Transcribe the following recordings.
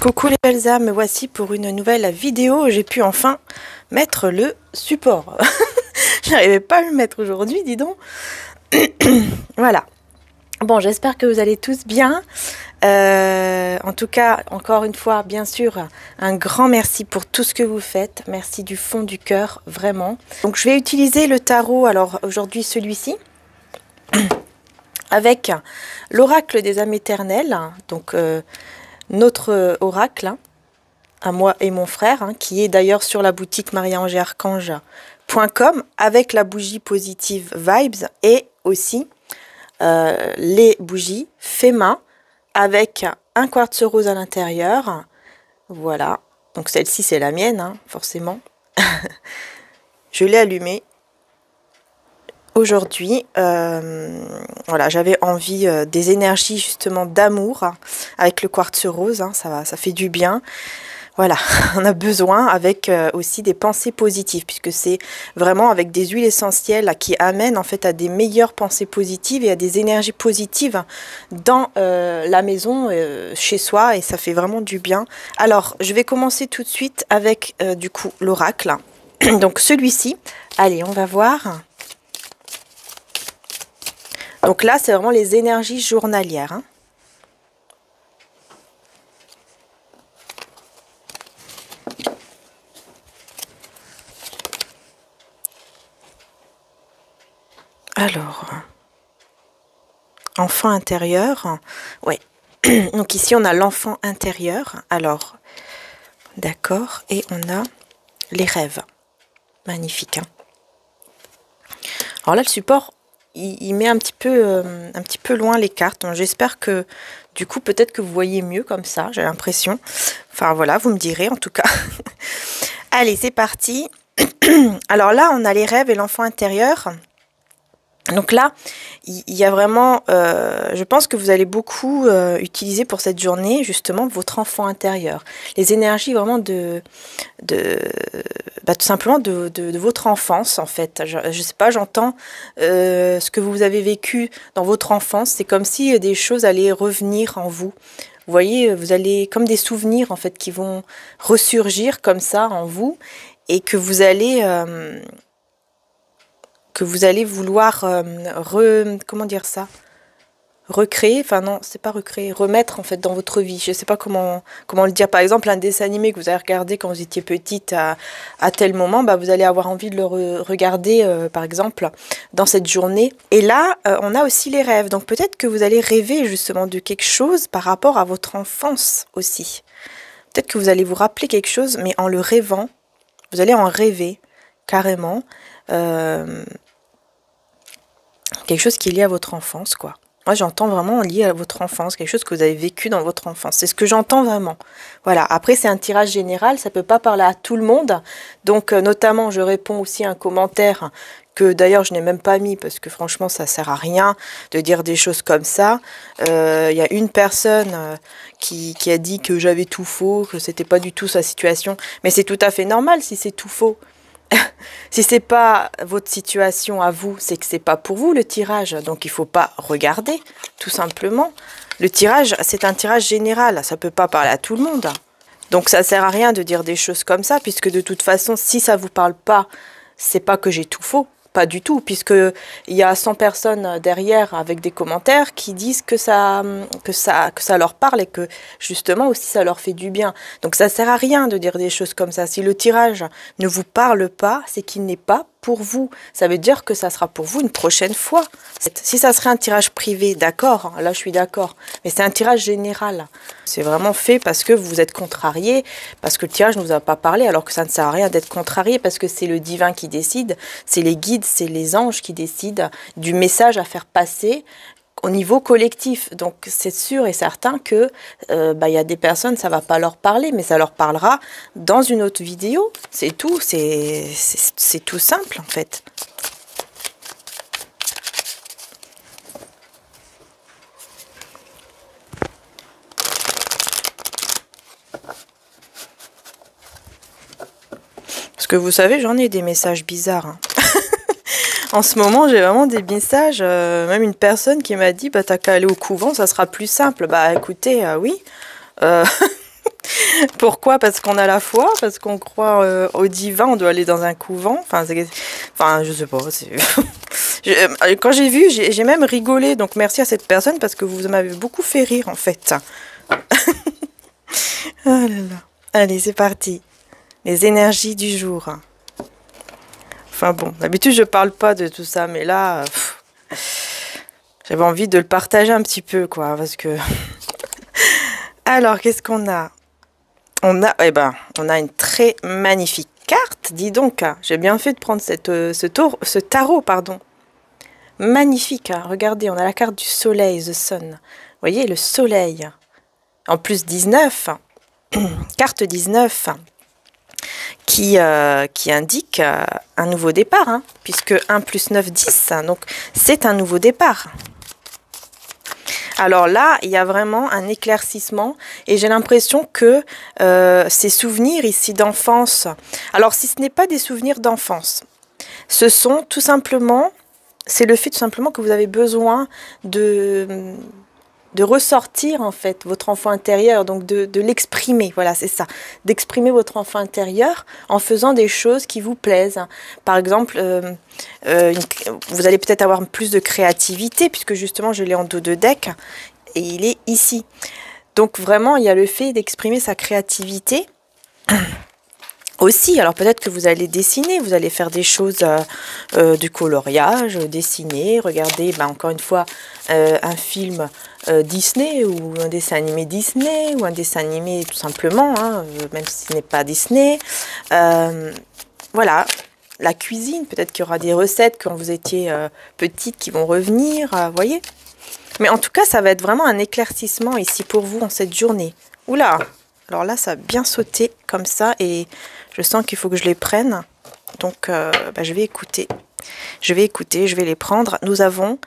Coucou les belles âmes, me voici pour une nouvelle vidéo. J'ai pu enfin mettre le support. J'arrivais pas à le mettre aujourd'hui, dis donc. Voilà. Bon, j'espère que vous allez tous bien. En tout cas, encore une fois, bien sûr, un grand merci pour tout ce que vous faites. Merci du fond du cœur, vraiment. Donc, je vais utiliser le tarot, alors aujourd'hui celui-ci, avec l'oracle des âmes éternelles. Donc, notre oracle, à moi et mon frère, qui est d'ailleurs sur la boutique mariaangearchange.com avec la bougie positive Vibes et aussi les bougies fait main avec un quartz rose à l'intérieur. Voilà, donc celle-ci c'est la mienne, forcément. Je l'ai allumée aujourd'hui. Voilà, j'avais envie des énergies justement d'amour avec le quartz rose, ça fait du bien. Voilà, on a besoin avec aussi des pensées positives, puisque c'est vraiment avec des huiles essentielles qui amènent en fait à des meilleures pensées positives et à des énergies positives dans la maison, chez soi, et ça fait vraiment du bien. Alors, je vais commencer tout de suite avec du coup l'oracle. Donc celui-ci, allez, on va voir. Donc là, c'est vraiment les énergies journalières. Alors, enfant intérieur, ouais. Donc ici, on a l'enfant intérieur. Alors, d'accord. Et on a les rêves. Magnifique. Alors là, le support, il met un petit peu loin les cartes. J'espère que, du coup, peut-être que vous voyez mieux comme ça, j'ai l'impression. Enfin, voilà, vous me direz en tout cas. Allez, c'est parti. Alors là, on a les rêves et l'enfant intérieur. Donc là, il y a vraiment, je pense que vous allez beaucoup utiliser pour cette journée, justement, votre enfant intérieur. Les énergies vraiment tout simplement de votre enfance, en fait. Je sais pas, j'entends ce que vous avez vécu dans votre enfance. C'est comme si des choses allaient revenir en vous. Vous voyez, vous allez, comme des souvenirs, en fait, qui vont ressurgir comme ça en vous et que vous allez vouloir comment dire ça, recréer, enfin non, c'est pas recréer, remettre en fait dans votre vie. Je sais pas comment le dire. Par exemple, un dessin animé que vous avez regardé quand vous étiez petite à tel moment, vous allez avoir envie de le regarder par exemple dans cette journée. Et là, on a aussi les rêves. Donc peut-être que vous allez rêver justement de quelque chose par rapport à votre enfance aussi. Peut-être que vous allez vous rappeler quelque chose, mais en le rêvant, vous allez en rêver carrément. Quelque chose qui est lié à votre enfance, quoi. Moi, j'entends vraiment lié à votre enfance, quelque chose que vous avez vécu dans votre enfance. C'est ce que j'entends vraiment. Voilà. Après, c'est un tirage général, ça peut pas parler à tout le monde. Donc, notamment, je réponds aussi à un commentaire que d'ailleurs, je n'ai même pas mis parce que franchement, ça sert à rien de dire des choses comme ça. Y a une personne qui a dit que j'avais tout faux, que c'était pas du tout sa situation. Mais c'est tout à fait normal si c'est tout faux. Si c'est pas votre situation à vous, c'est que c'est pas pour vous le tirage, donc il faut pas regarder, tout simplement. Le tirage, c'est un tirage général, ça peut pas parler à tout le monde. Donc ça sert à rien de dire des choses comme ça, puisque de toute façon, si ça vous parle pas, c'est pas que j'ai tout faux. Pas du tout, puisque il y a 100 personnes derrière avec des commentaires qui disent que ça leur parle et que justement aussi ça leur fait du bien. Donc ça sert à rien de dire des choses comme ça. Si le tirage ne vous parle pas, c'est qu'il n'est pas pour vous. Ça veut dire que ça sera pour vous une prochaine fois. Si ça serait un tirage privé, d'accord, là je suis d'accord, mais c'est un tirage général. C'est vraiment fait parce que vous êtes contrarié, parce que le tirage ne vous a pas parlé, alors que ça ne sert à rien d'être contrarié, parce que c'est le divin qui décide, c'est les guides, c'est les anges qui décident du message à faire passer au niveau collectif. Donc c'est sûr et certain que y a des personnes, ça va pas leur parler, mais ça leur parlera dans une autre vidéo. C'est tout, c'est tout simple en fait. Parce que vous savez, j'en ai des messages bizarres. En ce moment, j'ai vraiment des messages, même une personne qui m'a dit, t'as qu'à aller au couvent, ça sera plus simple. Écoutez, oui. Pourquoi? Parce qu'on a la foi, parce qu'on croit au divin, on doit aller dans un couvent. Enfin, je sais pas. Quand j'ai vu, j'ai même rigolé. Donc merci à cette personne parce que vous m'avez beaucoup fait rire en fait. Oh là là. Allez, c'est parti. Les énergies du jour. Enfin bon, d'habitude je parle pas de tout ça, mais là, j'avais envie de le partager un petit peu, quoi, parce que. Alors, qu'est-ce qu'on a? On a une très magnifique carte. Dis donc, hein, j'ai bien fait de prendre ce tarot, pardon. Magnifique, hein. Regardez, on a la carte du soleil, the sun. Vous voyez, le soleil. En plus 19, carte 19, qui indique un nouveau départ, hein, puisque 1 plus 9, 10, donc c'est un nouveau départ. Alors là, il y a vraiment un éclaircissement et j'ai l'impression que ces souvenirs ici d'enfance, alors si ce n'est pas des souvenirs d'enfance, ce sont tout simplement, c'est le fait tout simplement que vous avez besoin de ressortir en fait votre enfant intérieur, donc de l'exprimer, voilà c'est ça, d'exprimer votre enfant intérieur en faisant des choses qui vous plaisent. Par exemple, vous allez peut-être avoir plus de créativité puisque justement je l'ai en dos de deck et il est ici. Donc vraiment il y a le fait d'exprimer sa créativité aussi. Alors peut-être que vous allez dessiner, vous allez faire des choses du coloriage, dessiner, regarder encore une fois un film Disney ou un dessin animé Disney ou un dessin animé tout simplement, hein, même si ce n'est pas Disney. Voilà, la cuisine, peut-être qu'il y aura des recettes quand vous étiez petite qui vont revenir, vous voyez. Mais en tout cas, ça va être vraiment un éclaircissement ici pour vous en cette journée. Oula! Alors là, ça a bien sauté comme ça et je sens qu'il faut que je les prenne. Donc, je vais écouter. Je vais les prendre. Nous avons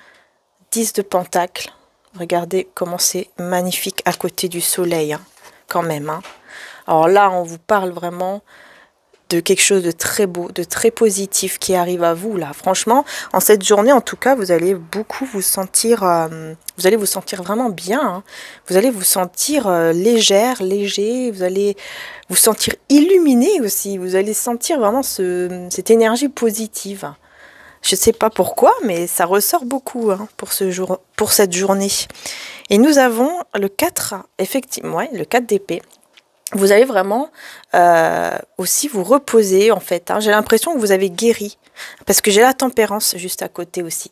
10 de pentacles. Regardez comment c'est magnifique à côté du soleil, hein, quand même. Hein. Alors là, on vous parle vraiment de quelque chose de très beau, de très positif qui arrive à vous là. Franchement, en cette journée, en tout cas, vous allez beaucoup vous sentir, vraiment bien. Hein. Vous allez vous sentir légère, léger. Vous allez vous sentir illuminé aussi. Vous allez sentir vraiment cette énergie positive. Je ne sais pas pourquoi, mais ça ressort beaucoup hein, pour cette journée. Et nous avons le 4, effectivement, ouais, le 4 d'épée. Vous allez vraiment aussi vous reposer en fait. Hein. J'ai l'impression que vous avez guéri, parce que j'ai la tempérance juste à côté aussi.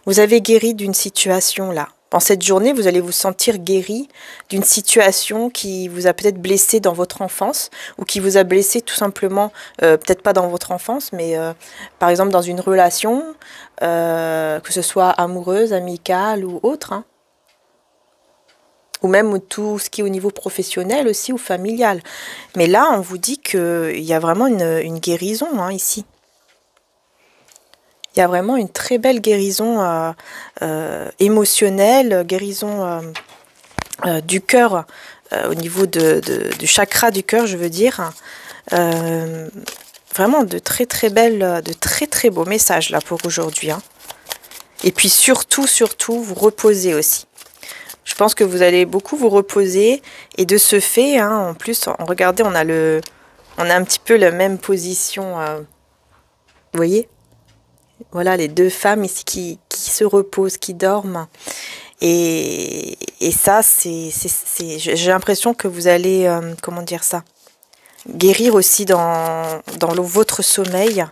Vous avez guéri d'une situation là. En cette journée, vous allez vous sentir guéri d'une situation qui vous a peut-être blessé dans votre enfance ou qui vous a blessé tout simplement, peut-être pas dans votre enfance, mais par exemple dans une relation, que ce soit amoureuse, amicale ou autre. Hein. Ou même tout ce qui est au niveau professionnel aussi ou familial. Mais là, on vous dit qu'il y a vraiment une guérison hein, ici. Il y a vraiment une très belle guérison émotionnelle, guérison du cœur, au niveau du chakra du cœur, je veux dire. Vraiment de très très belles, de très très beaux messages là pour aujourd'hui. Hein. Et puis surtout, vous reposer aussi. Je pense que vous allez beaucoup vous reposer et de ce fait, hein, en plus, regardez, on a un petit peu la même position, vous voyez? Voilà, les deux femmes ici qui se reposent, qui dorment. Et ça, j'ai l'impression que vous allez, comment dire ça? Guérir aussi dans votre sommeil,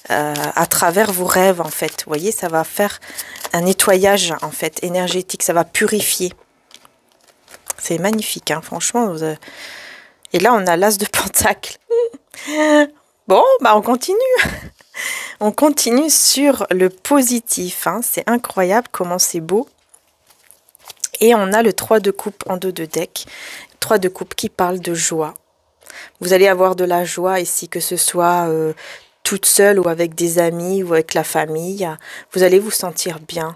à travers vos rêves, en fait. Vous voyez, ça va faire un nettoyage, en fait, énergétique. Ça va purifier. C'est magnifique, hein, franchement. Et là, on a l'as de pentacle. Bon, on continue. On continue sur le positif. Hein. C'est incroyable comment c'est beau. Et on a le 3 de coupe en dos de deck. 3 de coupe qui parle de joie. Vous allez avoir de la joie ici, que ce soit toute seule ou avec des amis ou avec la famille. Vous allez vous sentir bien.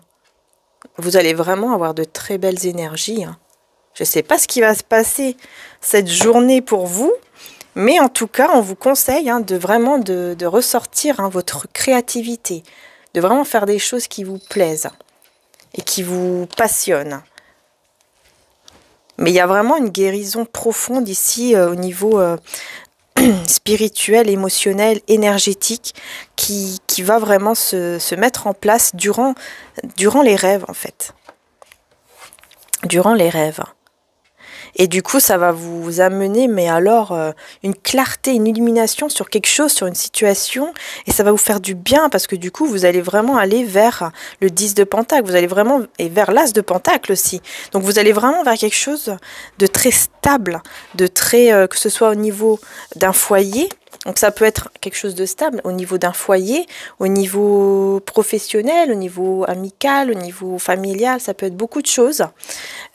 Vous allez vraiment avoir de très belles énergies. Hein. Je ne sais pas ce qui va se passer cette journée pour vous. Mais en tout cas, on vous conseille hein, de ressortir hein, votre créativité, de vraiment faire des choses qui vous plaisent et qui vous passionnent. Mais il y a vraiment une guérison profonde ici au niveau spirituel, émotionnel, énergétique qui va vraiment se mettre en place durant les rêves en fait. Durant les rêves. Et du coup, ça va vous amener, mais alors, une clarté, une illumination sur quelque chose, sur une situation, et ça va vous faire du bien, parce que du coup, vous allez vraiment aller vers le 10 de Pentacle, vous allez vraiment, et vers l'As de Pentacle aussi. Donc, vous allez vraiment vers quelque chose de très stable, de très, que ce soit au niveau d'un foyer. Donc ça peut être quelque chose de stable au niveau d'un foyer, au niveau professionnel, au niveau amical, au niveau familial, ça peut être beaucoup de choses.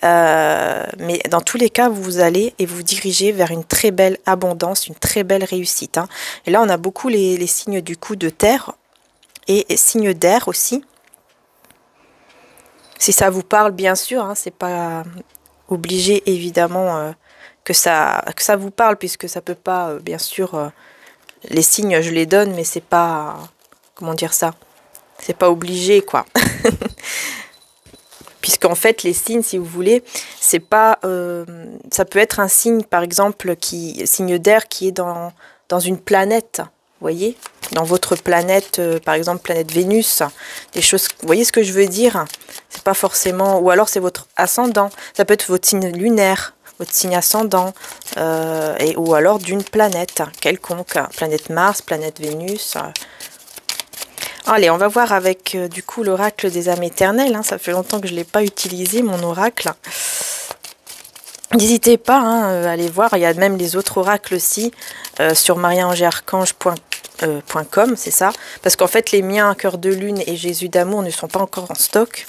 Mais dans tous les cas, vous allez et vous dirigez vers une très belle abondance, une très belle réussite. Hein. Et là, on a beaucoup les signes du coup de terre et signes d'air aussi. Si ça vous parle, bien sûr, hein, c'est pas obligé évidemment que ça vous parle, puisque ça peut pas, bien sûr, les signes, je les donne, mais c'est pas, comment dire ça, c'est pas obligé, quoi. Puisqu'en fait, les signes, si vous voulez, c'est pas, ça peut être un signe, par exemple, signe d'air qui est dans une planète, vous voyez, dans votre planète, par exemple, planète Vénus, des choses, vous voyez ce que je veux dire? C'est pas forcément, ou alors c'est votre ascendant, ça peut être votre signe lunaire, votre signe ascendant, ou alors d'une planète quelconque, planète Mars, planète Vénus. Allez, on va voir avec du coup l'oracle des âmes éternelles. Hein, ça fait longtemps que je ne l'ai pas utilisé, mon oracle. N'hésitez pas hein, à aller voir. Il y a même les autres oracles aussi sur mariaangearchange.com, c'est ça. Parce qu'en fait, les miens, Cœur de Lune et Jésus d'amour ne sont pas encore en stock.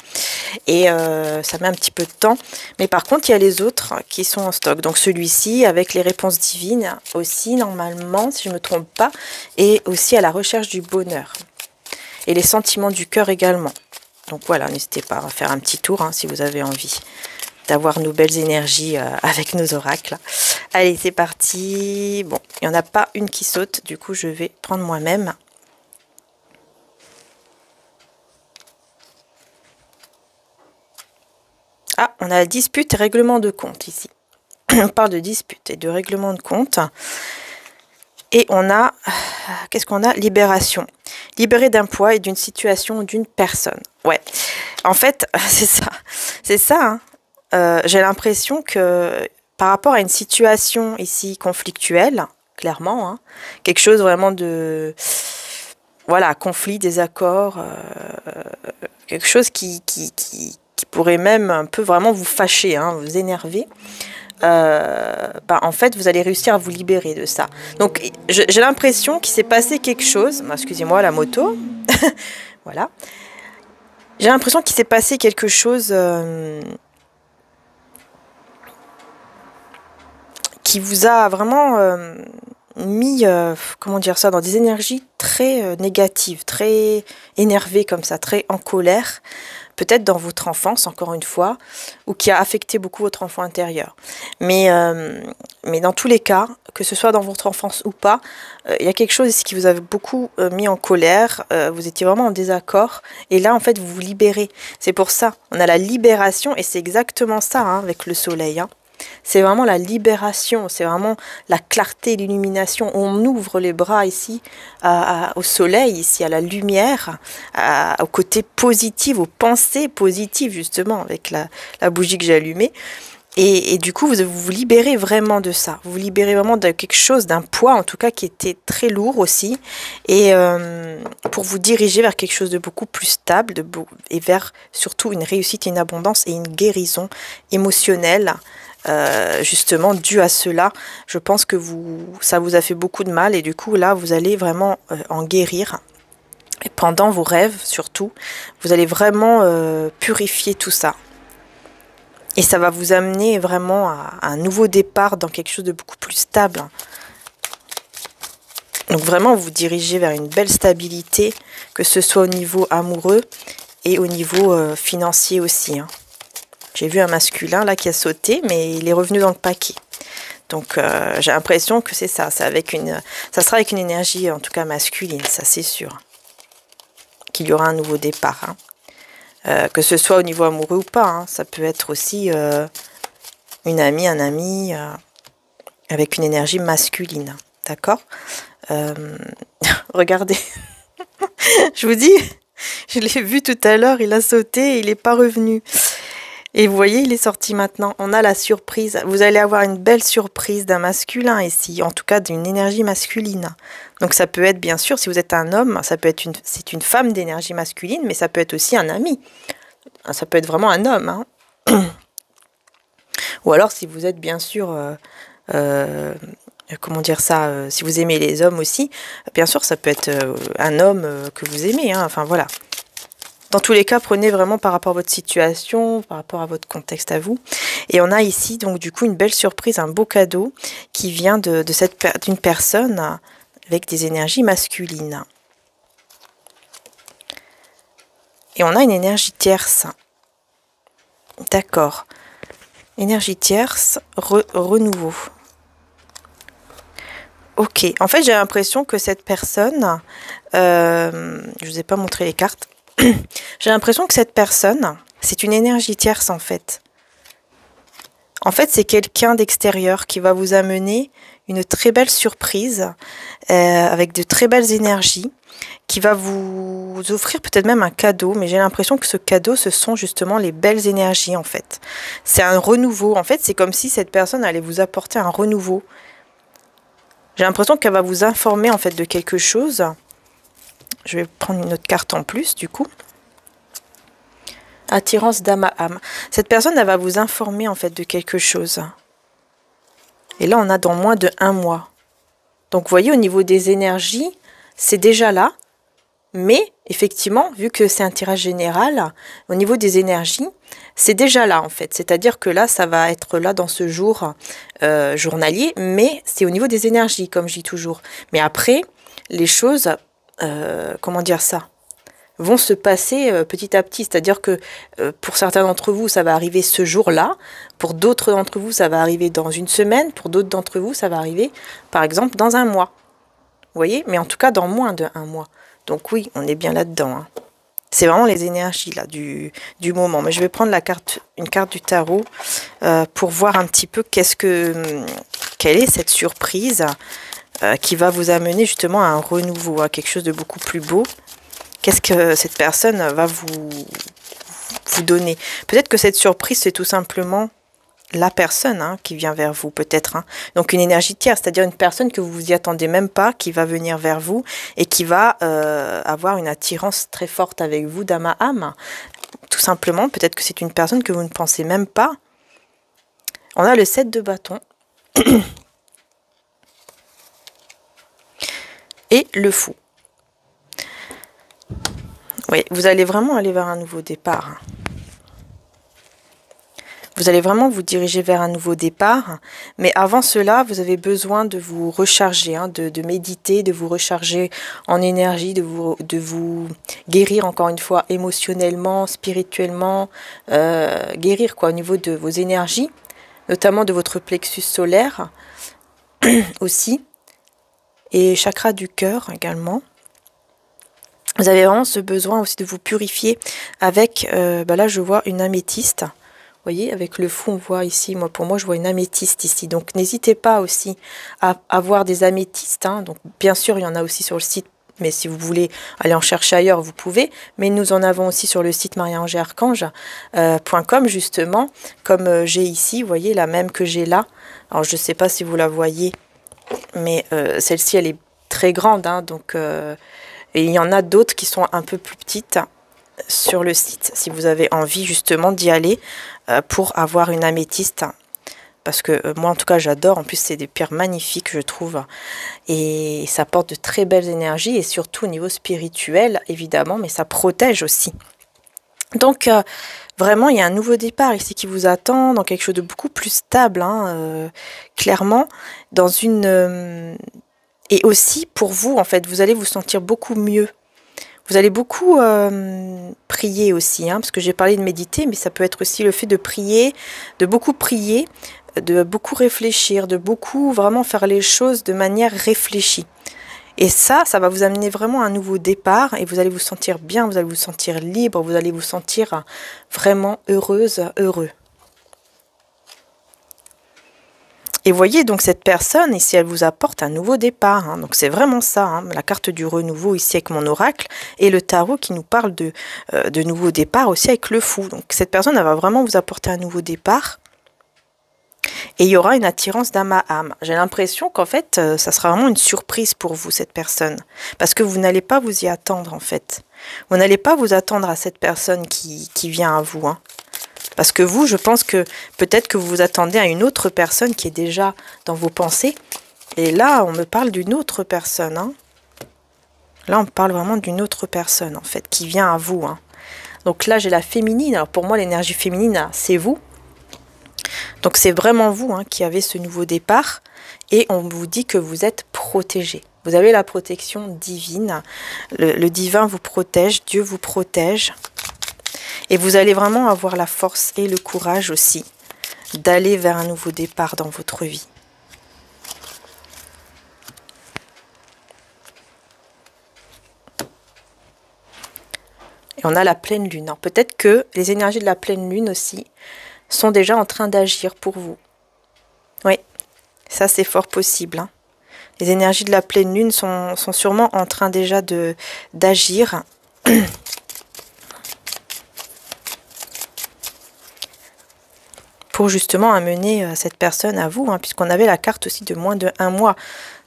Et ça met un petit peu de temps. Mais par contre, il y a les autres qui sont en stock. Donc celui-ci, avec les réponses divines aussi, normalement, si je ne me trompe pas. Et aussi à la recherche du bonheur. Et les sentiments du cœur également. Donc voilà, n'hésitez pas à faire un petit tour hein, si vous avez envie d'avoir nos belles énergies avec nos oracles. Allez, c'est parti. Bon, il n'y en a pas une qui saute, du coup je vais prendre moi-même. Ah, on a dispute et règlement de compte ici. On parle de dispute et de règlement de compte. Et on a, qu'est-ce qu'on a? Libération. Libéré d'un poids et d'une situation ou d'une personne. Ouais, en fait, c'est ça. C'est ça, hein. J'ai l'impression que par rapport à une situation ici conflictuelle, clairement, hein, quelque chose vraiment de, voilà, conflit, désaccord, quelque chose qui pourrait même un peu vraiment vous fâcher, hein, vous énerver. En fait, vous allez réussir à vous libérer de ça. Donc, j'ai l'impression qu'il s'est passé quelque chose. Excusez-moi, la moto. Voilà. J'ai l'impression qu'il s'est passé quelque chose qui vous a vraiment mis, comment dire ça, dans des énergies très négatives, très énervées comme ça, très en colère. Peut-être dans votre enfance, encore une fois, ou qui a affecté beaucoup votre enfant intérieur. Mais dans tous les cas, que ce soit dans votre enfance ou pas, il y a quelque chose ici qui vous a beaucoup mis en colère, vous étiez vraiment en désaccord, et là, en fait, vous vous libérez. C'est pour ça, on a la libération, et c'est exactement ça hein, avec le soleil. Hein. C'est vraiment la libération, c'est vraiment la clarté, l'illumination. On ouvre les bras ici au soleil, ici à la lumière, au côté positif, aux pensées positives justement avec la bougie que j'ai allumée. Et du coup, vous vous libérez vraiment de ça. Vous vous libérez vraiment de quelque chose, d'un poids en tout cas qui était très lourd aussi. Et pour vous diriger vers quelque chose de beaucoup plus stable et vers surtout une réussite, une abondance et une guérison émotionnelle. Justement dû à cela, je pense que ça vous a fait beaucoup de mal et du coup là vous allez vraiment en guérir et pendant vos rêves surtout vous allez vraiment purifier tout ça et ça va vous amener vraiment à un nouveau départ dans quelque chose de beaucoup plus stable. Donc vraiment vous dirigez vers une belle stabilité, que ce soit au niveau amoureux et au niveau financier aussi hein. J'ai vu un masculin là qui a sauté, mais il est revenu dans le paquet. Donc j'ai l'impression que c'est ça. Ça sera avec une énergie en tout cas masculine, ça c'est sûr. Qu'il y aura un nouveau départ. Hein. Que ce soit au niveau amoureux ou pas. Hein. Ça peut être aussi une amie, un ami avec une énergie masculine. D'accord? Regardez, je vous dis, je l'ai vu tout à l'heure, il a sauté et il n'est pas revenu. Et vous voyez, il est sorti maintenant. On a la surprise. Vous allez avoir une belle surprise d'un masculin ici, en tout cas d'une énergie masculine. Donc ça peut être, bien sûr, si vous êtes un homme, ça peut être c'est une femme d'énergie masculine, mais ça peut être aussi un ami. Ça peut être vraiment un homme. Hein. Ou alors si vous êtes, bien sûr, comment dire ça, si vous aimez les hommes aussi, bien sûr, ça peut être un homme que vous aimez. Hein. Enfin voilà. Dans tous les cas, prenez vraiment par rapport à votre situation, par rapport à votre contexte à vous. Et on a ici, donc du coup, une belle surprise, un beau cadeau qui vient d'une personne avec des énergies masculines. Et on a une énergie tierce. D'accord. Énergie tierce, renouveau. Ok. En fait, j'ai l'impression que cette personne... je ne vous ai pas montré les cartes. J'ai l'impression que cette personne, c'est une énergie tierce en fait. En fait, c'est quelqu'un d'extérieur qui va vous amener une très belle surprise avec de très belles énergies, qui va vous offrir peut-être même un cadeau, mais j'ai l'impression que ce cadeau, ce sont justement les belles énergies en fait. C'est un renouveau. En fait, c'est comme si cette personne allait vous apporter un renouveau. J'ai l'impression qu'elle va vous informer en fait de quelque chose. Je vais prendre une autre carte en plus, du coup. Attirance d'âme à âme. Cette personne, elle va vous informer, en fait, de quelque chose. Et là, on a dans moins de 1 mois. Donc, vous voyez, au niveau des énergies, c'est déjà là. Mais, effectivement, vu que c'est un tirage général, au niveau des énergies, c'est déjà là, en fait. C'est-à-dire que là, ça va être là dans ce jour journalier. Mais c'est au niveau des énergies, comme je dis toujours. Mais après, les choses... comment dire ça, vont se passer petit à petit. C'est-à-dire que pour certains d'entre vous, ça va arriver ce jour-là. Pour d'autres d'entre vous, ça va arriver dans une semaine. Pour d'autres d'entre vous, ça va arriver, par exemple, dans 1 mois. Vous voyez? Mais en tout cas, dans moins de 1 mois. Donc oui, on est bien là-dedans. Hein. C'est vraiment les énergies là du moment. Mais je vais prendre une carte du tarot pour voir un petit peu quelle est cette surprise qui va vous amener justement à un renouveau, à quelque chose de beaucoup plus beau. Qu'est-ce que cette personne va vous donner? Peut-être que cette surprise, c'est tout simplement la personne qui vient vers vous, peut-être. Hein. Donc une énergie tierce, c'est-à-dire une personne que vous vous y attendez même pas, qui va venir vers vous et qui va avoir une attirance très forte avec vous d'âme à âme. Tout simplement, peut-être que c'est une personne que vous ne pensez même pas. On a le 7 de bâton. Et le fou. Oui, vous allez vraiment aller vers un nouveau départ. Vous allez vraiment vous diriger vers un nouveau départ. Mais avant cela, vous avez besoin de vous recharger, de méditer, de vous recharger en énergie, de vous guérir encore une fois émotionnellement, spirituellement, guérir quoi au niveau de vos énergies, notamment de votre plexus solaire aussi. Et chakra du cœur également. Vous avez vraiment ce besoin aussi de vous purifier avec, là je vois une améthyste. Vous voyez, avec le fou on voit ici, pour moi je vois une améthyste ici. Donc n'hésitez pas aussi à avoir des améthystes. Hein. Donc bien sûr il y en a aussi sur le site, mais si vous voulez aller en chercher ailleurs, vous pouvez. Mais nous en avons aussi sur le site mariaangearchange.com justement, comme j'ai ici, vous voyez la même que j'ai là. Alors je ne sais pas si vous la voyez. Mais celle-ci, elle est très grande, hein, donc, et il y en a d'autres qui sont un peu plus petites sur le site, si vous avez envie justement d'y aller pour avoir une améthyste. Parce que moi, en tout cas, j'adore. En plus, c'est des pierres magnifiques, je trouve. Et ça apporte de très belles énergies, et surtout au niveau spirituel, évidemment, mais ça protège aussi. Donc, vraiment, il y a un nouveau départ ici qui vous attend, dans quelque chose de beaucoup plus stable, hein, clairement, dans une... et aussi, pour vous, en fait, vous allez vous sentir beaucoup mieux. Vous allez beaucoup prier aussi, hein, parce que j'ai parlé de méditer, mais ça peut être aussi le fait de prier, de beaucoup réfléchir, de beaucoup vraiment faire les choses de manière réfléchie. Et ça va vous amener vraiment à un nouveau départ et vous allez vous sentir bien, vous allez vous sentir libre, vous allez vous sentir vraiment heureuse, heureux. Et voyez donc cette personne ici, elle vous apporte un nouveau départ. Hein. Donc c'est vraiment ça, hein, la carte du renouveau ici avec mon oracle et le tarot qui nous parle de nouveau départ aussi avec le fou. Donc cette personne, elle va vraiment vous apporter un nouveau départ. Et il y aura une attirance d'âme à âme. J'ai l'impression qu'en fait, ça sera vraiment une surprise pour vous, cette personne. Parce que vous n'allez pas vous y attendre, en fait. Vous n'allez pas vous attendre à cette personne qui vient à vous. Hein. Parce que vous, je pense que peut-être que vous vous attendez à une autre personne qui est déjà dans vos pensées. Et là, on me parle d'une autre personne. Hein. Là, on parle vraiment d'une autre personne, en fait, qui vient à vous. Hein. Donc là, j'ai la féminine. Alors pour moi, l'énergie féminine, c'est vous. Donc c'est vraiment vous hein, qui avez ce nouveau départ et on vous dit que vous êtes protégé. Vous avez la protection divine, le divin vous protège, Dieu vous protège et vous allez vraiment avoir la force et le courage aussi d'aller vers un nouveau départ dans votre vie. Et on a la pleine lune. Peut-être que les énergies de la pleine lune aussi sont déjà en train d'agir pour vous. Oui, ça c'est fort possible. Hein. Les énergies de la pleine lune sont sûrement en train déjà d'agir. Pour justement amener cette personne à vous, hein, puisqu'on avait la carte aussi de moins de 1 mois.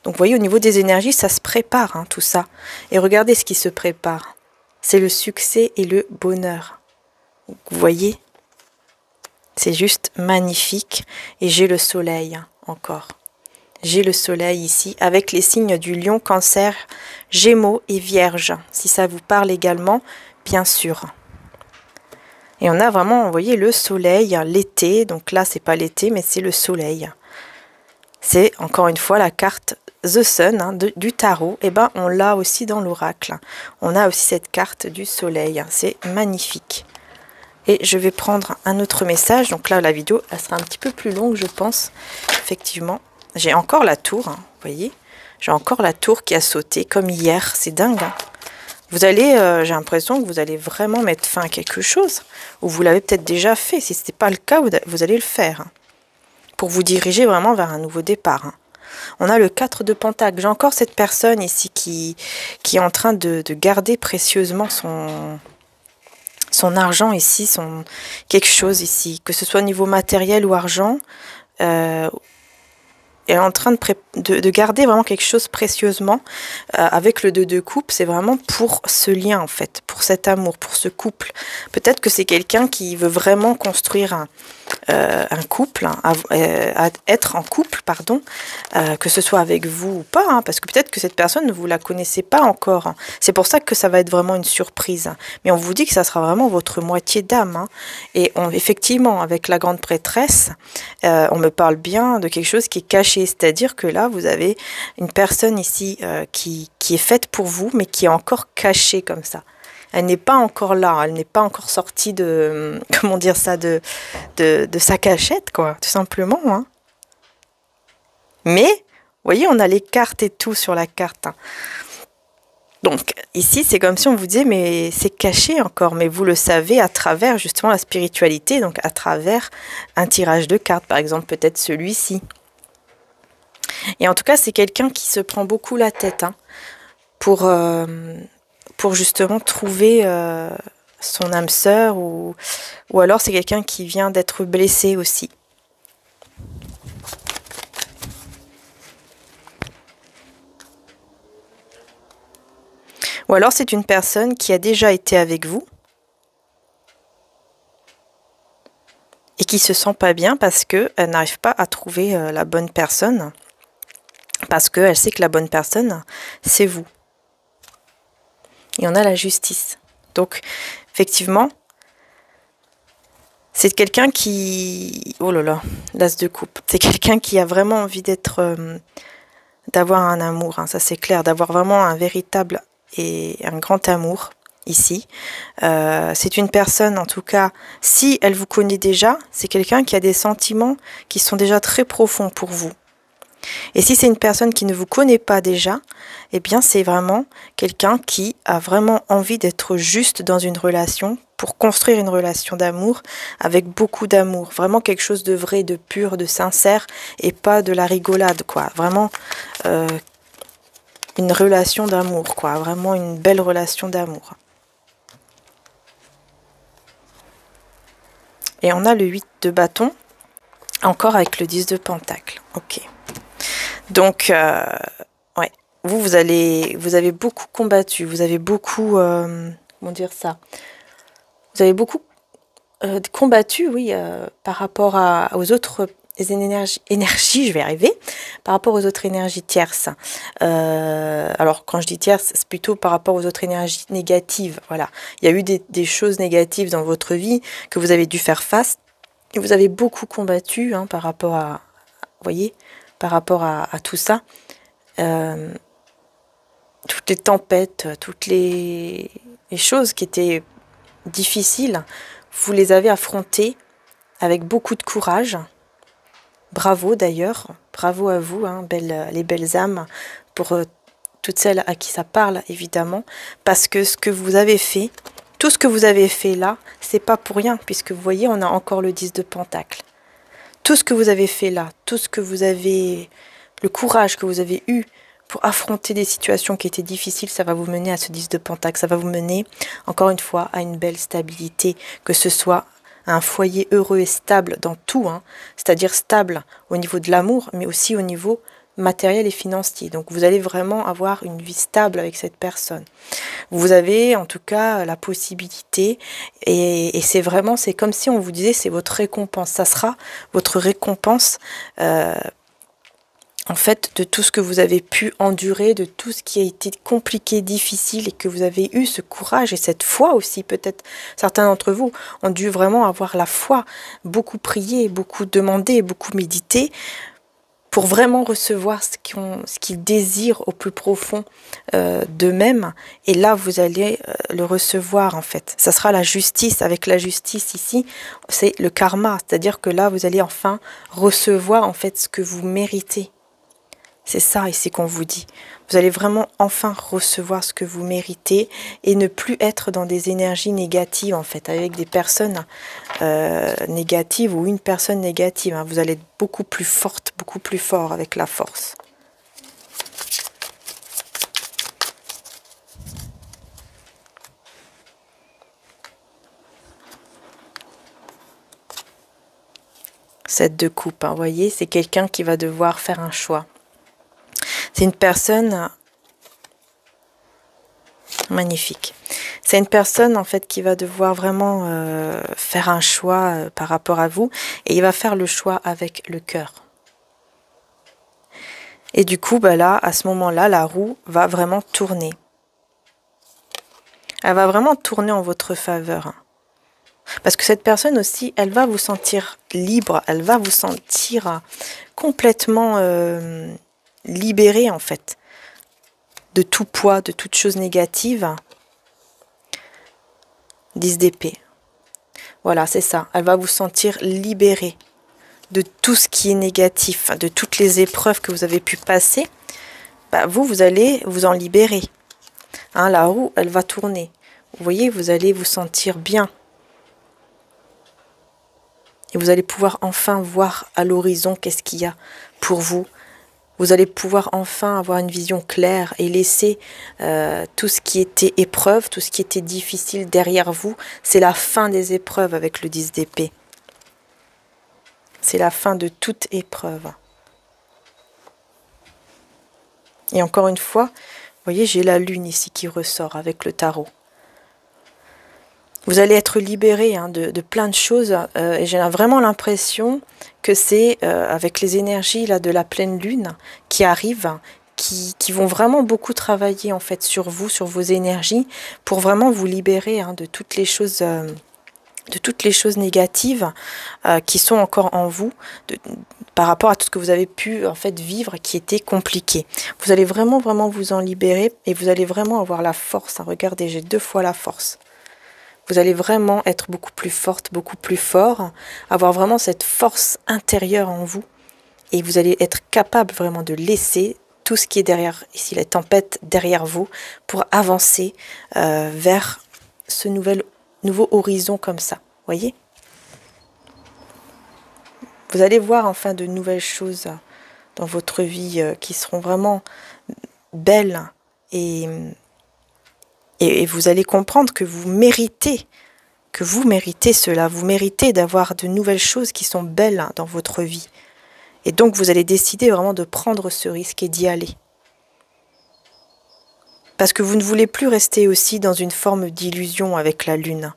Donc vous voyez, au niveau des énergies, ça se prépare, hein, tout ça. Et regardez ce qui se prépare. C'est le succès et le bonheur. Vous voyez ? C'est juste magnifique. Et j'ai le soleil encore. J'ai le soleil ici avec les signes du lion, cancer, gémeaux et vierge. Si ça vous parle également, bien sûr. Et on a vraiment, vous voyez, le soleil, l'été. Donc là, c'est pas l'été, mais c'est le soleil. C'est encore une fois la carte The Sun hein, du tarot. Et ben, on l'a aussi dans l'oracle. On a aussi cette carte du soleil. C'est magnifique. Et je vais prendre un autre message. Donc là, la vidéo, elle sera un petit peu plus longue, je pense. Effectivement, j'ai encore la tour, hein, vous voyez. J'ai encore la tour qui a sauté, comme hier. C'est dingue. Hein. Vous allez, j'ai l'impression que vous allez vraiment mettre fin à quelque chose. Ou vous l'avez peut-être déjà fait. Si ce n'était pas le cas, vous allez le faire. Hein, pour vous diriger vraiment vers un nouveau départ. Hein. On a le 4 de Pentacle. J'ai encore cette personne ici qui est en train de garder précieusement son argent ici, quelque chose ici, que ce soit au niveau matériel ou argent, est en train de garder vraiment quelque chose précieusement avec le 2 de coupe. C'est vraiment pour ce lien en fait, pour cet amour, pour ce couple. Peut-être que c'est quelqu'un qui veut vraiment construire un couple, être en couple, pardon, que ce soit avec vous ou pas, hein, parce que peut-être que cette personne, vous la connaissez pas encore. Hein. C'est pour ça que ça va être vraiment une surprise. Hein. Mais on vous dit que ça sera vraiment votre moitié d'âme. Hein. Et effectivement, avec la grande prêtresse, on me parle bien de quelque chose qui est caché. C'est-à-dire que là, vous avez une personne ici qui est faite pour vous, mais qui est encore cachée comme ça. Elle n'est pas encore là, elle n'est pas encore sortie de, comment dire ça, de sa cachette, quoi, tout simplement. Hein. Mais, vous voyez, on a les cartes et tout sur la carte. Hein. Donc, ici, c'est comme si on vous disait, mais c'est caché encore, mais vous le savez à travers, justement, la spiritualité, donc à travers un tirage de cartes, par exemple, peut-être celui-ci. Et en tout cas, c'est quelqu'un qui se prend beaucoup la tête, hein, pour justement trouver son âme sœur ou alors c'est quelqu'un qui vient d'être blessé aussi. Ou alors c'est une personne qui a déjà été avec vous et qui se sent pas bien parce qu'elle n'arrive pas à trouver la bonne personne, parce qu'elle sait que la bonne personne, c'est vous. Et on a la justice. Donc, effectivement, c'est quelqu'un qui... Oh là là, l'as de coupe. C'est quelqu'un qui a vraiment envie d'avoir un amour, hein, ça c'est clair, d'avoir vraiment un véritable et un grand amour ici. C'est une personne, en tout cas, si elle vous connaît déjà, c'est quelqu'un qui a des sentiments qui sont déjà très profonds pour vous. Et si c'est une personne qui ne vous connaît pas déjà, eh bien c'est vraiment quelqu'un qui a vraiment envie d'être juste dans une relation pour construire une relation d'amour avec beaucoup d'amour. Vraiment quelque chose de vrai, de pur, de sincère et pas de la rigolade, quoi. Vraiment une relation d'amour, quoi. Vraiment une belle relation d'amour. Et on a le 8 de bâton, encore avec le 10 de pentacle. Ok. Donc, ouais, vous avez beaucoup combattu, vous avez beaucoup, comment dire ça? Vous avez beaucoup combattu, oui, par rapport aux autres énergies, je vais arriver, par rapport aux autres énergies tierces. Alors, quand je dis tierces, c'est plutôt par rapport aux autres énergies négatives. Voilà, il y a eu des choses négatives dans votre vie que vous avez dû faire face. Et vous avez beaucoup combattu par rapport à, vous voyez, par rapport à tout ça. Toutes les tempêtes, toutes les choses qui étaient difficiles, vous les avez affrontées avec beaucoup de courage. Bravo d'ailleurs, bravo à vous, les belles âmes, pour toutes celles à qui ça parle évidemment, parce que ce que vous avez fait, tout ce que vous avez fait là, c'est pas pour rien, puisque vous voyez, on a encore le 10 de pentacle. Tout ce que vous avez fait là, tout ce que vous avez, le courage que vous avez eu pour affronter des situations qui étaient difficiles, ça va vous mener à ce 10 de pentacle, ça va vous mener, encore une fois, à une belle stabilité, que ce soit un foyer heureux et stable dans tout, c'est-à-dire stable au niveau de l'amour, mais aussi au niveau matériel et financier. Donc vous allez vraiment avoir une vie stable avec cette personne. Vous avez en tout cas la possibilité, et c'est comme si on vous disait c'est votre récompense, ça sera votre récompense en fait de tout ce que vous avez pu endurer, de tout ce qui a été compliqué, difficile, et que vous avez eu ce courage et cette foi aussi. Peut-être certains d'entre vous ont dû vraiment avoir la foi, beaucoup prier, beaucoup demander, beaucoup méditer, pour vraiment recevoir ce qu'ils désirent au plus profond d'eux-mêmes. Et là, vous allez le recevoir, en fait. Ça sera la justice. Avec la justice ici, c'est le karma. C'est-à-dire que là, vous allez enfin recevoir, en fait, ce que vous méritez. C'est ça ici qu'on vous dit. Vous allez vraiment enfin recevoir ce que vous méritez et ne plus être dans des énergies négatives, en fait, avec des personnes négatives ou une personne négative. Vous allez être beaucoup plus forte, beaucoup plus fort avec la force. Cette de coupe, vous voyez, c'est quelqu'un qui va devoir faire un choix. C'est une personne magnifique. C'est une personne en fait qui va devoir vraiment faire un choix par rapport à vous, et il va faire le choix avec le cœur. Et du coup, là, à ce moment-là, la roue va vraiment tourner. Elle va vraiment tourner en votre faveur. Parce que cette personne aussi, elle va vous sentir libre, elle va vous sentir complètement libéré en fait de tout poids, de toute chose négative. 10 d'épée. Voilà, c'est ça. Elle va vous sentir libéré de tout ce qui est négatif, de toutes les épreuves que vous avez pu passer. Vous allez vous en libérer. La roue, elle va tourner. Vous voyez, vous allez vous sentir bien. Et vous allez pouvoir enfin voir à l'horizon qu'est-ce qu'il y a pour vous. Vous allez pouvoir enfin avoir une vision claire et laisser tout ce qui était épreuve, tout ce qui était difficile derrière vous. C'est la fin des épreuves avec le 10 d'épée. C'est la fin de toute épreuve. Et encore une fois, vous voyez, j'ai la lune ici qui ressort avec le tarot. Vous allez être libéré de plein de choses, et j'ai vraiment l'impression que c'est avec les énergies là de la pleine lune qui arrivent, qui vont vraiment beaucoup travailler en fait sur vous, sur vos énergies, pour vraiment vous libérer de toutes les choses négatives qui sont encore en vous, par rapport à tout ce que vous avez pu en fait vivre qui était compliqué. Vous allez vraiment vous en libérer, et vous allez vraiment avoir la force. Regardez, j'ai 2 fois la force. Vous allez vraiment être beaucoup plus forte, beaucoup plus fort, avoir vraiment cette force intérieure en vous, et vous allez être capable vraiment de laisser tout ce qui est derrière, ici les tempêtes derrière vous, pour avancer vers ce nouvel nouveau horizon comme ça, voyez? Vous allez voir enfin de nouvelles choses dans votre vie qui seront vraiment belles et vous allez comprendre que vous méritez cela, vous méritez d'avoir de nouvelles choses qui sont belles dans votre vie. Et donc vous allez décider vraiment de prendre ce risque et d'y aller. Parce que vous ne voulez plus rester aussi dans une forme d'illusion avec la lune.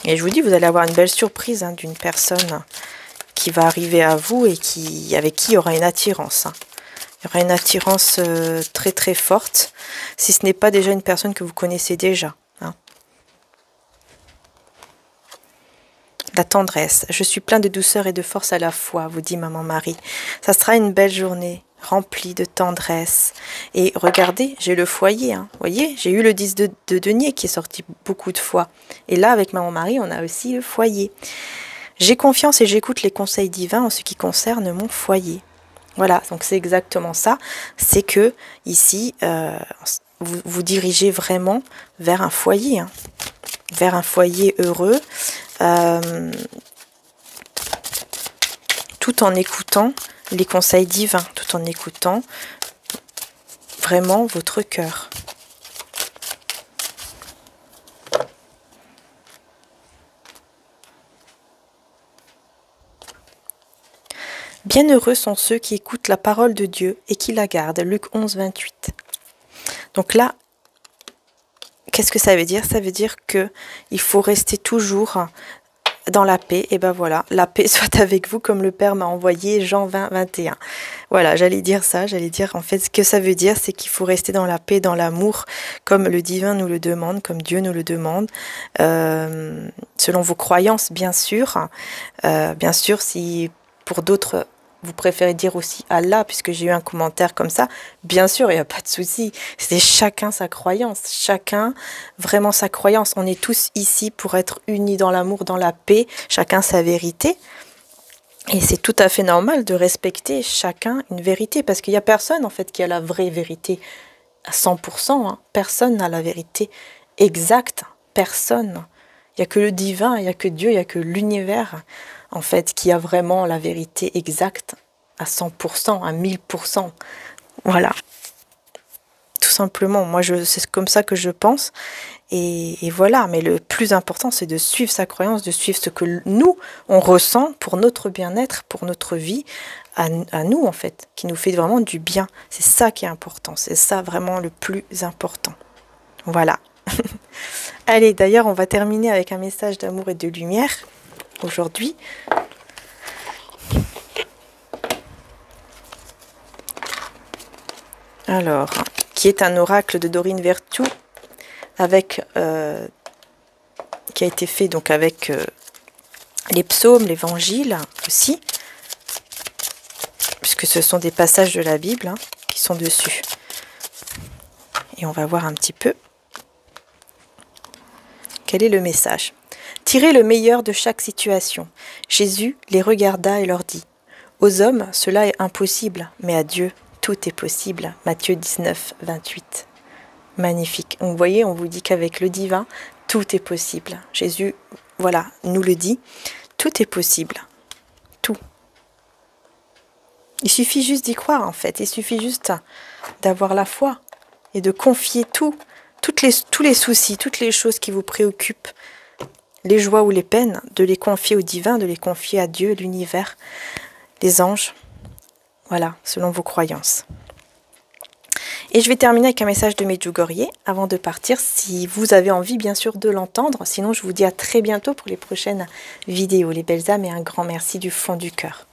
Et je vous dis, vous allez avoir une belle surprise d'une personne qui va arriver à vous et avec qui il y aura une attirance. Il y aura une attirance très très forte, si ce n'est pas déjà une personne que vous connaissez déjà. La tendresse. Je suis plein de douceur et de force à la fois, vous dit Maman Marie. Ça sera une belle journée, remplie de tendresse. Et regardez, j'ai le foyer. Vous voyez, j'ai eu le 10 de denier qui est sorti beaucoup de fois. Et là, avec Maman Marie, on a aussi le foyer. J'ai confiance et j'écoute les conseils divins en ce qui concerne mon foyer. Voilà, donc c'est exactement ça. C'est que ici, vous vous dirigez vraiment vers un foyer. Vers un foyer heureux. Tout en écoutant les conseils divins, tout en écoutant vraiment votre cœur. Bienheureux sont ceux qui écoutent la parole de Dieu et qui la gardent. Luc 11, 28. Donc là, qu'est-ce que ça veut dire? Ça veut dire que il faut rester toujours dans la paix. Et ben voilà, la paix soit avec vous comme le Père m'a envoyé, Jean 20, 21. Voilà, j'allais dire ça, j'allais dire en fait ce que ça veut dire, c'est qu'il faut rester dans la paix, dans l'amour, comme le divin nous le demande, comme Dieu nous le demande, selon vos croyances bien sûr. Bien sûr, si pour d'autres vous préférez dire aussi Allah, puisque j'ai eu un commentaire comme ça, bien sûr, il n'y a pas de souci. C'est chacun sa croyance, chacun vraiment sa croyance. On est tous ici pour être unis dans l'amour, dans la paix, chacun sa vérité. Et c'est tout à fait normal de respecter chacun une vérité, parce qu'il n'y a personne en fait qui a la vraie vérité à 100%. Personne n'a la vérité exacte, personne. Il n'y a que le divin, il n'y a que Dieu, il n'y a que l'univers en fait qui a vraiment la vérité exacte à 100%, à 1000%. Voilà. Tout simplement, moi c'est comme ça que je pense. Et voilà, mais le plus important c'est de suivre sa croyance, de suivre ce que nous, on ressent pour notre bien-être, pour notre vie, à nous en fait, qui nous fait vraiment du bien. C'est ça qui est important, c'est ça vraiment le plus important. Voilà. Allez, d'ailleurs, on va terminer avec un message d'amour et de lumière aujourd'hui. Alors, qui est un oracle de Dorine Vertu, avec qui a été fait donc avec les psaumes, l'évangile aussi, puisque ce sont des passages de la Bible qui sont dessus. Et on va voir un petit peu quel est le message. Tirez le meilleur de chaque situation. Jésus les regarda et leur dit: aux hommes, cela est impossible, mais à Dieu, tout est possible. Matthieu 19, 28. Magnifique. Donc, vous voyez, on vous dit qu'avec le divin, tout est possible. Jésus, voilà, nous le dit. Tout est possible. Tout. Il suffit juste d'y croire, en fait. Il suffit juste d'avoir la foi et de confier tous les soucis, toutes les choses qui vous préoccupent, les joies ou les peines, de les confier au divin, de les confier à Dieu, l'univers, les anges. Voilà, selon vos croyances. Et je vais terminer avec un message de Medjugorje avant de partir, si vous avez envie bien sûr de l'entendre. Sinon, je vous dis à très bientôt pour les prochaines vidéos. Les belles âmes, et un grand merci du fond du cœur.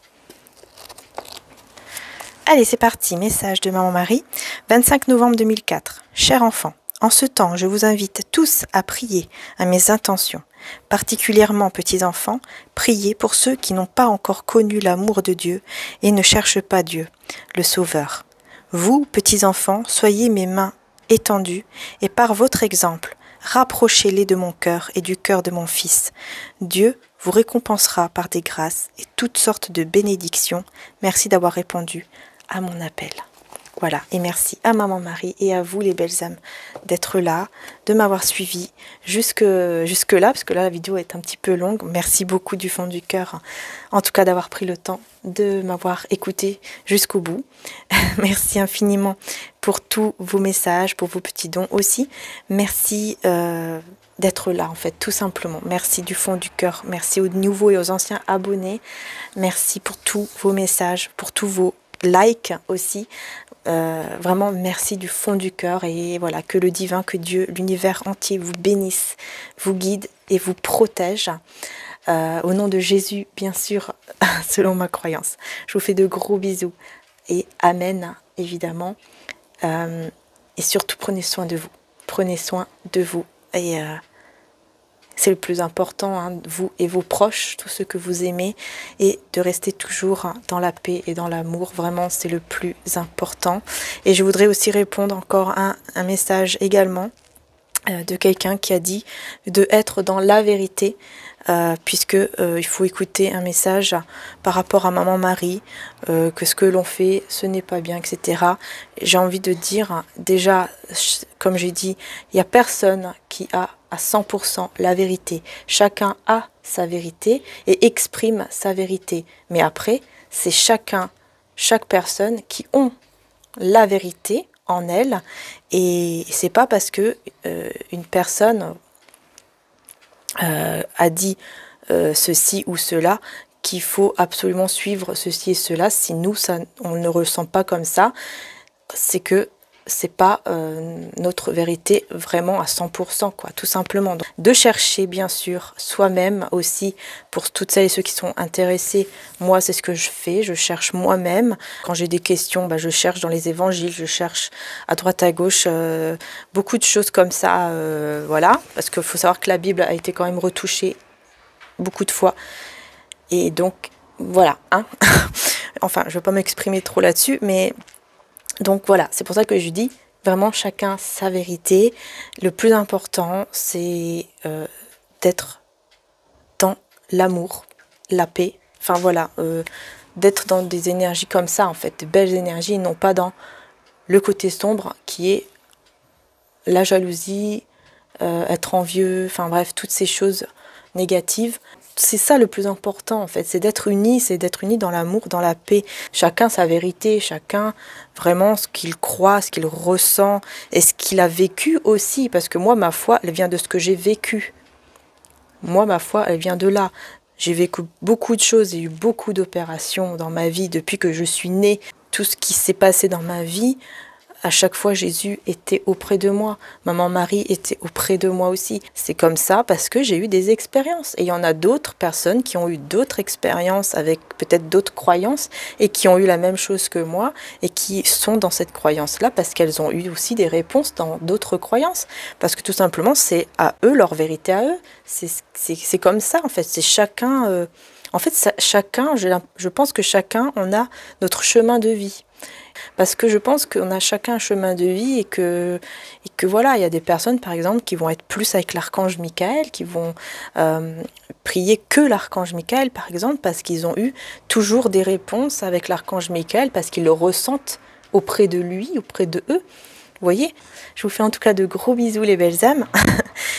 Allez, c'est parti. Message de Maman Marie, 25 novembre 2004. Cher enfant, en ce temps, je vous invite tous à prier à mes intentions. Particulièrement, petits enfants, priez pour ceux qui n'ont pas encore connu l'amour de Dieu et ne cherchent pas Dieu, le Sauveur. Vous, petits enfants, soyez mes mains étendues et par votre exemple, rapprochez-les de mon cœur et du cœur de mon Fils. Dieu vous récompensera par des grâces et toutes sortes de bénédictions. Merci d'avoir répondu à mon appel. Voilà, et merci à Maman Marie et à vous les belles âmes d'être là, de m'avoir suivi jusque là, parce que là la vidéo est un petit peu longue. Merci beaucoup du fond du cœur, en tout cas d'avoir pris le temps de m'avoir écouté jusqu'au bout. Merci infiniment pour tous vos messages, pour vos petits dons aussi. Merci d'être là en fait, tout simplement. Merci du fond du cœur, merci aux nouveaux et aux anciens abonnés. Merci pour tous vos messages, pour tous vos likes aussi. Vraiment merci du fond du cœur, et voilà, que le divin, que Dieu, l'univers entier vous bénisse, vous guide et vous protège, au nom de Jésus bien sûr, selon ma croyance. Je vous fais de gros bisous et amen évidemment, et surtout prenez soin de vous, et c'est le plus important, hein, vous et vos proches, tous ceux que vous aimez, et de rester toujours dans la paix et dans l'amour. Vraiment, c'est le plus important. Et je voudrais aussi répondre encore à un message également de quelqu'un qui a dit de être dans la vérité, puisque il faut écouter un message par rapport à Maman Marie, que ce que l'on fait, ce n'est pas bien, etc. J'ai envie de dire, déjà, comme j'ai dit, il n'y a personne qui a à 100% la vérité. Chacun a sa vérité et exprime sa vérité. Mais après, c'est chaque personne qui ont la vérité en elle, et c'est pas parce que une personne a dit ceci ou cela qu'il faut absolument suivre ceci et cela. Si nous, on ne ressent pas comme ça, c'est que c'est pas notre vérité vraiment à 100%, quoi, tout simplement. Donc, de chercher bien sûr soi-même aussi, pour toutes celles et ceux qui sont intéressés. Moi, c'est ce que je fais, je cherche moi-même. Quand j'ai des questions, je cherche dans les évangiles, je cherche à droite à gauche, beaucoup de choses comme ça, voilà, parce qu'il faut savoir que la Bible a été quand même retouchée beaucoup de fois, et donc voilà, hein. Enfin, je ne veux pas m'exprimer trop là-dessus, mais donc voilà, c'est pour ça que je dis vraiment chacun sa vérité. Le plus important, c'est d'être dans l'amour, la paix. Enfin voilà, d'être dans des énergies comme ça en fait, de belles énergies, et non pas dans le côté sombre qui est la jalousie, être envieux, enfin bref, toutes ces choses négatives. C'est ça le plus important en fait, c'est d'être unis dans l'amour, dans la paix. Chacun sa vérité, chacun vraiment ce qu'il croit, ce qu'il ressent et ce qu'il a vécu aussi. Parce que moi, ma foi, elle vient de ce que j'ai vécu. Moi, ma foi, elle vient de là. J'ai vécu beaucoup de choses, j'ai eu beaucoup d'opérations dans ma vie depuis que je suis née. Tout ce qui s'est passé dans ma vie, à chaque fois, Jésus était auprès de moi. Maman Marie était auprès de moi aussi. C'est comme ça parce que j'ai eu des expériences. Et il y en a d'autres personnes qui ont eu d'autres expériences avec peut-être d'autres croyances et qui ont eu la même chose que moi et qui sont dans cette croyance-là parce qu'elles ont eu aussi des réponses dans d'autres croyances. Parce que tout simplement, c'est à eux, leur vérité à eux. C'est comme ça, en fait. C'est chacun... En fait, chacun, je pense que chacun, on a notre chemin de vie. Parce que je pense qu'on a chacun un chemin de vie, et que voilà, il y a des personnes par exemple qui vont être plus avec l'archange Michael, qui vont prier que l'archange Michael par exemple, parce qu'ils ont eu toujours des réponses avec l'archange Michael, parce qu'ils le ressentent auprès de lui, auprès de eux. Vous voyez, je vous fais en tout cas de gros bisous les belles âmes.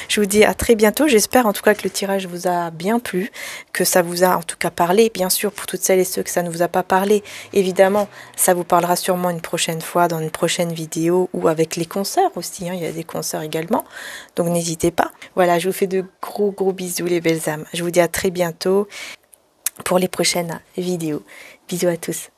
Je vous dis à très bientôt. J'espère en tout cas que le tirage vous a bien plu, que ça vous a en tout cas parlé. Bien sûr, pour toutes celles et ceux que ça ne vous a pas parlé, évidemment, ça vous parlera sûrement une prochaine fois, dans une prochaine vidéo, ou avec les concerts aussi, hein. Il y a des concerts également, donc n'hésitez pas. Voilà, je vous fais de gros bisous les belles âmes. Je vous dis à très bientôt pour les prochaines vidéos. Bisous à tous.